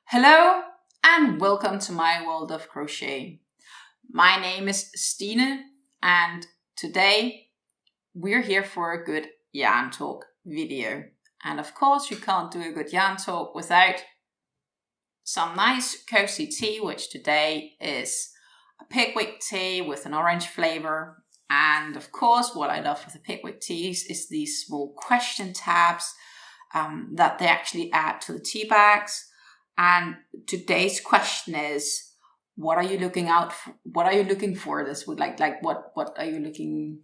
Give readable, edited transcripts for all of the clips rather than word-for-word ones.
Hello and welcome to my world of crochet. My name is Stine and today we're here for a good yarn talk video. And of course you can't do a good yarn talk without some nice cozy tea, which today is a Pickwick tea with an orange flavor. And of course what I love with the Pickwick teas is these small question tabs that they actually add to the tea bags. And today's question is, what are you looking out for? What are you looking for this week? What are you looking,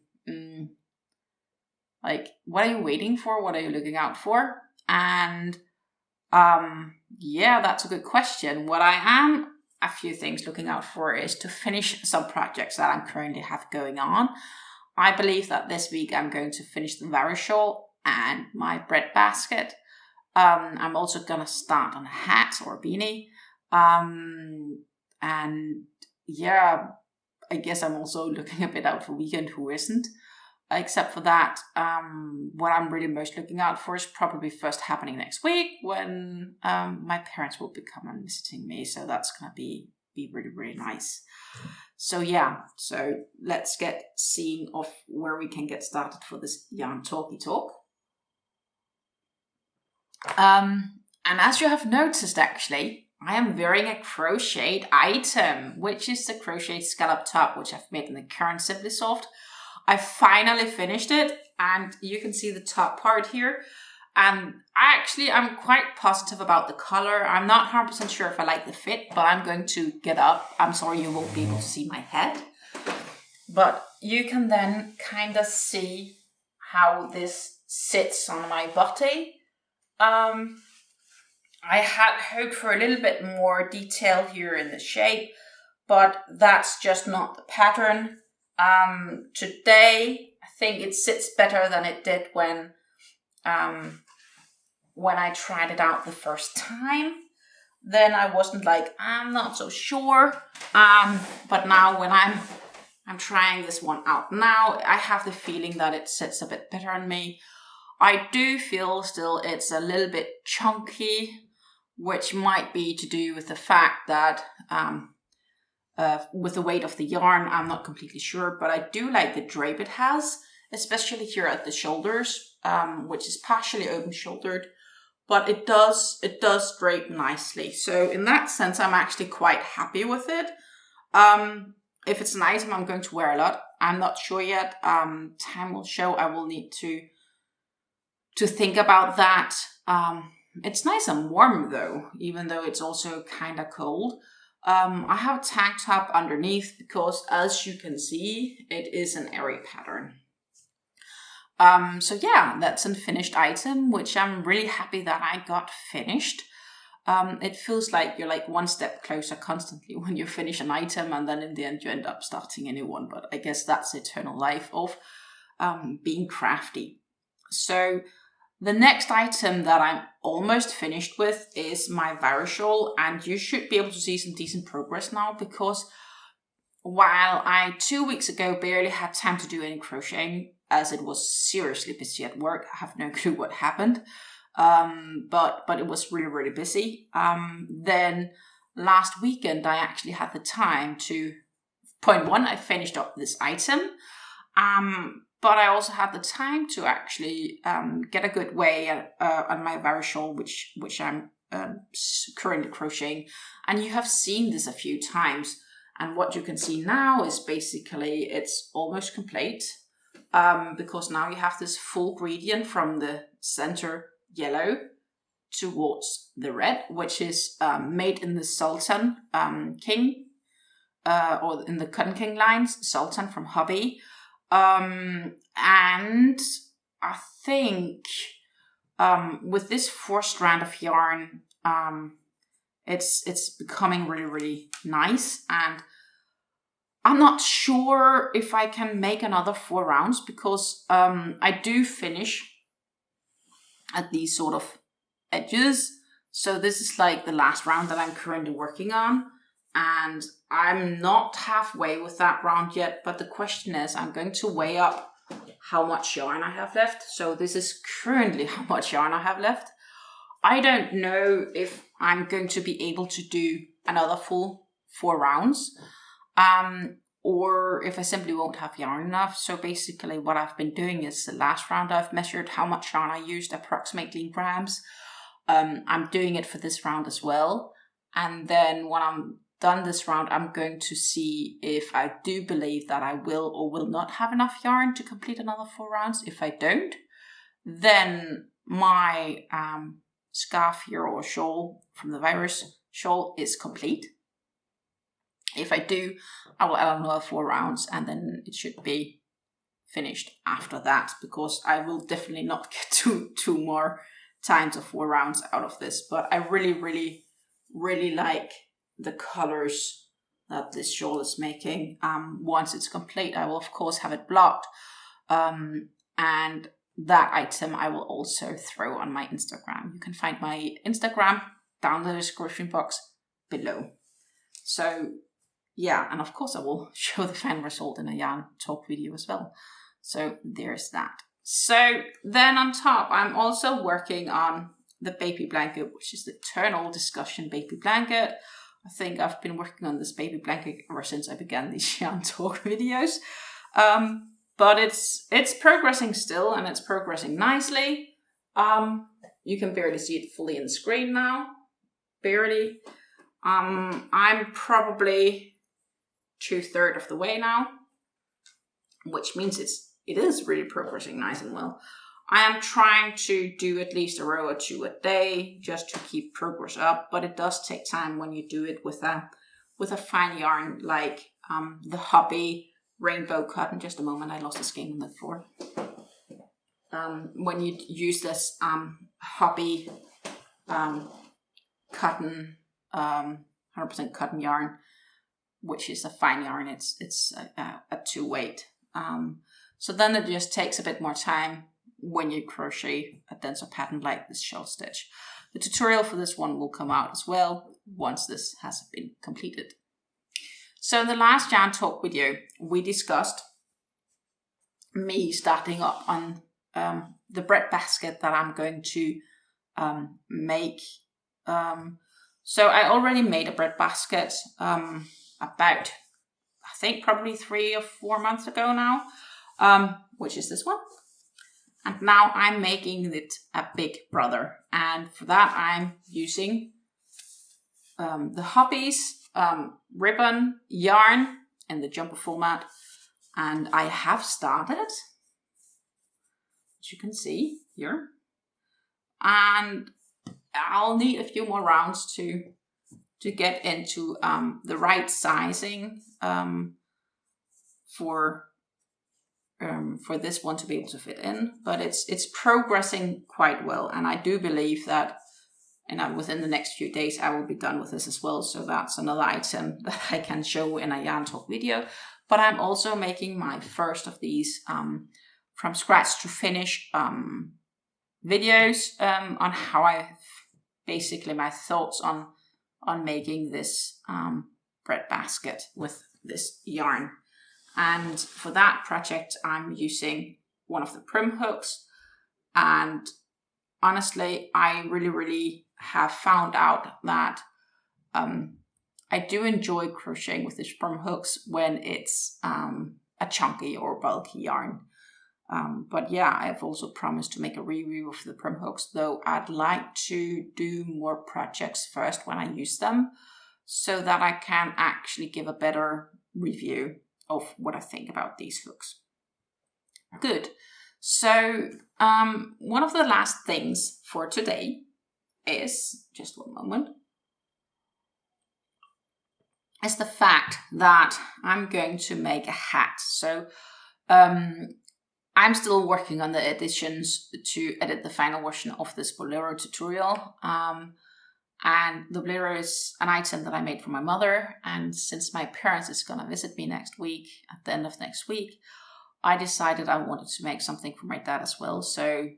what are you waiting for? What are you looking out for? And yeah, that's a good question. What I am a few things looking out for is to finish some projects that I'm currently have going on. I believe that this week I'm going to finish the Vary shawl and my bread basket. I'm also gonna start on a hat or a beanie. And yeah, I guess I'm also looking a bit out for weekend who isn't. Except for that, what I'm really most looking out for is probably first happening next week when my parents will be coming and visiting me. So that's gonna be really, really nice. So yeah, so let's get seeing of where we can get started for this yarn talky talk. And as you have noticed, actually, I am wearing a crocheted item, which is the crocheted scallop top, which I've made in the current Simply Soft. I finally finished it, and you can see the top part here. And I'm quite positive about the color. I'm not 100% sure if I like the fit, but I'm going to get up. I'm sorry you won't be able to see my head. But you can then kind of see how this sits on my body. I had hoped for a little bit more detail here in the shape, but that's just not the pattern. Today, I think it sits better than it did when I tried it out the first time. Then I wasn't like, I'm not so sure. But now when I'm trying this one out now, I have the feeling that it sits a bit better on me. I do feel still it's a little bit chunky, which might be to do with the fact that with the weight of the yarn, I'm not completely sure, but I do like the drape it has, especially here at the shoulders, which is partially open shouldered, but it does drape nicely. So in that sense, I'm actually quite happy with it. If it's an item I'm going to wear a lot, I'm not sure yet. Time will show. I will need to think about that. It's nice and warm though, even though it's also kind of cold. I have a tank top underneath because, as you can see, it is an airy pattern. So yeah, that's a finished item, which I'm really happy that I got finished. It feels like you're like one step closer constantly when you finish an item, and then in the end you end up starting a new one. But I guess that's the eternal life of being crafty. So the next item that I'm almost finished with is my Vary shawl, and you should be able to see some decent progress now, because while I 2 weeks ago barely had time to do any crocheting as it was seriously busy at work, I have no clue what happened, but it was really, really busy. Then last weekend I actually had the time to, point one, I finished up this item, but I also had the time to actually get a good way on my Vary shawl, which I'm currently crocheting. And you have seen this a few times. And what you can see now is basically it's almost complete, because now you have this full gradient from the center yellow towards the red, which is made in the Sultan King, or in the Cotton King lines, Sultan from Hobby. And I think with this 4-strand of yarn, it's becoming really, really nice. And I'm not sure if I can make another 4 rounds, because I do finish at these sort of edges. So this is like the last round that I'm currently working on. And I'm not halfway with that round yet, but the question is, I'm going to weigh up how much yarn I have left. So this is currently how much yarn I have left. I don't know if I'm going to be able to do another full 4 rounds. Or if I simply won't have yarn enough. So basically what I've been doing is the last round I've measured how much yarn I used, approximately in grams. I'm doing it for this round as well. And then when I'm done this round, I'm going to see if I do believe that I will or will not have enough yarn to complete another 4 rounds. If I don't, then my scarf here, or shawl from the virus shawl, is complete. If I do, I will add another 4 rounds, and then it should be finished after that, because I will definitely not get two more times of 4 rounds out of this. But I really like the colors that this shawl is making. Once it's complete, I will of course have it blocked, and that item I will also throw on my Instagram. You can find my Instagram down the description box below. So yeah, and of course I will show the final result in a yarn talk video as well. So there's that. So then on top, I'm also working on the baby blanket, which is the eternal discussion baby blanket. I think I've been working on this baby blanket ever since I began these yarn talk videos. But it's progressing still, and it's progressing nicely. You can barely see it fully in the screen now. Barely. I'm probably 2/3 of the way now, which means it is really progressing nice and well. I am trying to do at least a row or 2 a day just to keep progress up, but it does take time when you do it with a fine yarn like the Hobby Rainbow Cotton. Just a moment, I lost the skein on the floor. When you use this Hobby cotton, 100% cotton yarn, which is a fine yarn, it's a 2 weight. So then it just takes a bit more time when you crochet a denser pattern like this shell stitch. The tutorial for this one will come out as well once this has been completed. So in the last yarn talk video, we discussed me starting up on the bread basket that I'm going to make. So I already made a bread basket about, I think probably 3 or 4 months ago now, which is this one. And now I'm making it a big brother. And for that, I'm using the Hobbies ribbon yarn in the jumper format. And I have started, as you can see here. And I'll need a few more rounds to get into the right sizing for this one to be able to fit in, but it's progressing quite well, and I do believe that within the next few days I will be done with this as well. So that's another item that I can show in a yarn talk video. But I'm also making my first of these from scratch to finish videos on how basically my thoughts on making this bread basket with this yarn. And for that project, I'm using one of the prim hooks. And honestly, I really have found out that I do enjoy crocheting with these prim hooks when it's a chunky or bulky yarn. But yeah, I've also promised to make a review of the prim hooks, though I'd like to do more projects first when I use them, so that I can actually give a better review of what I think about these hooks. Good. So one of the last things for today is, just one moment, is the fact that I'm going to make a hat. So I'm still working on the additions to edit the final version of this bolero tutorial. And the bolero is an item that I made for my mother. And since my parents is going to visit me next week, at the end of next week, I decided I wanted to make something for my dad as well. So,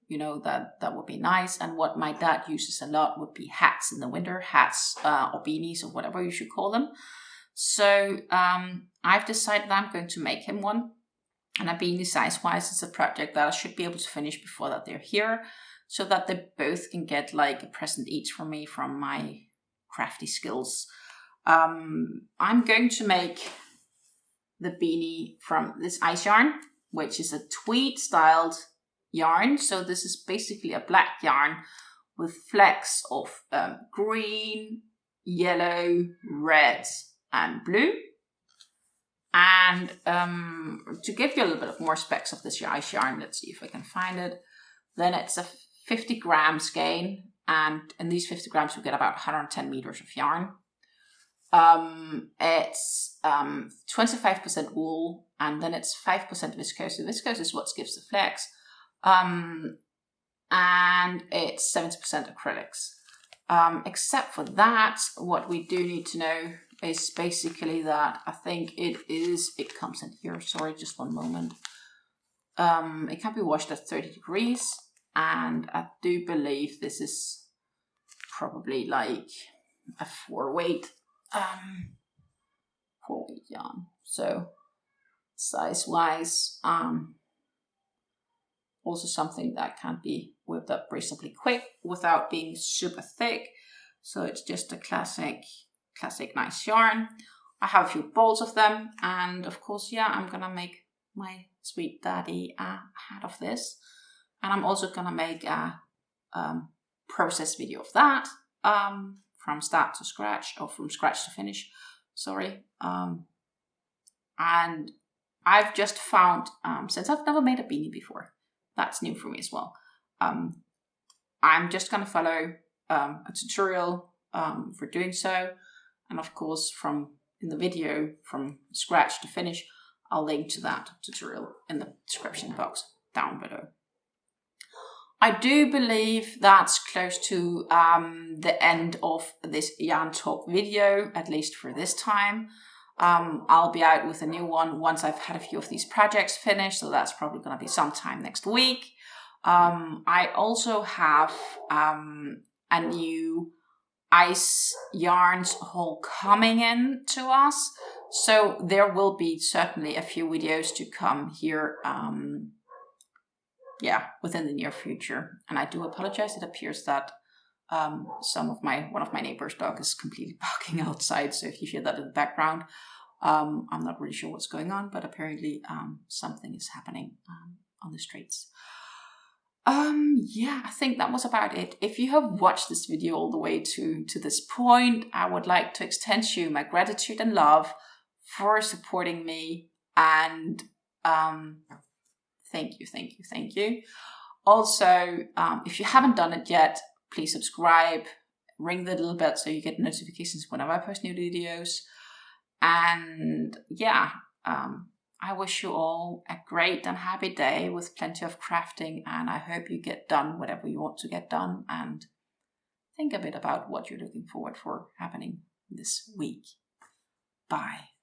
you know, that would be nice. And what my dad uses a lot would be hats in the winter, hats or beanies or whatever you should call them. So I've decided I'm going to make him one. And a beanie size-wise is a project that I should be able to finish before that they're here. so that they both can get like a present each from me from my crafty skills. I'm going to make the beanie from this ice yarn, which is a tweed styled yarn. So this is basically a black yarn with flecks of green, yellow, red, and blue. And to give you a little bit of more specs of this ice yarn, let's see if I can find it. Then it's a 50 grams skein, and in these 50 grams we get about 110 meters of yarn. It's 25% wool, and then it's 5% viscose. So viscose is what gives the flex. And it's 70% acrylics. Except for that, what we do need to know is basically that I think it comes in here. Sorry, just one moment. It can be washed at 30 degrees, and I do believe this is probably like a 4-weight yarn. So size wise, also something that can be whipped up reasonably quick without being super thick. So it's just a classic nice yarn. I have a few balls of them, and of course, yeah, I'm gonna make my sweet daddy a hat of this, and I'm also gonna make a process video of that, from start to scratch, or from scratch to finish, sorry. And I've just found, since I've never made a beanie before, that's new for me as well, I'm just gonna follow a tutorial for doing so, and of course in the video from scratch to finish, I'll link to that tutorial in the description box down below. I do believe that's close to the end of this yarn talk video, at least for this time. I'll be out with a new one once I've had a few of these projects finished, so that's probably going to be sometime next week. I also have a new ice yarns haul coming in to us, so there will be certainly a few videos to come here, within the near future. And I do apologize, it appears that one of my neighbor's dog is completely barking outside, so if you hear that in the background, I'm not really sure what's going on, but apparently something is happening on the streets. I think that was about it. If you have watched this video all the way to this point, I would like to extend to you my gratitude and love for supporting me, and thank you. Also, if you haven't done it yet, please subscribe, ring the little bell so you get notifications whenever I post new videos. And I wish you all a great and happy day with plenty of crafting, and I hope you get done whatever you want to get done, and think a bit about what you're looking forward for happening this week. Bye.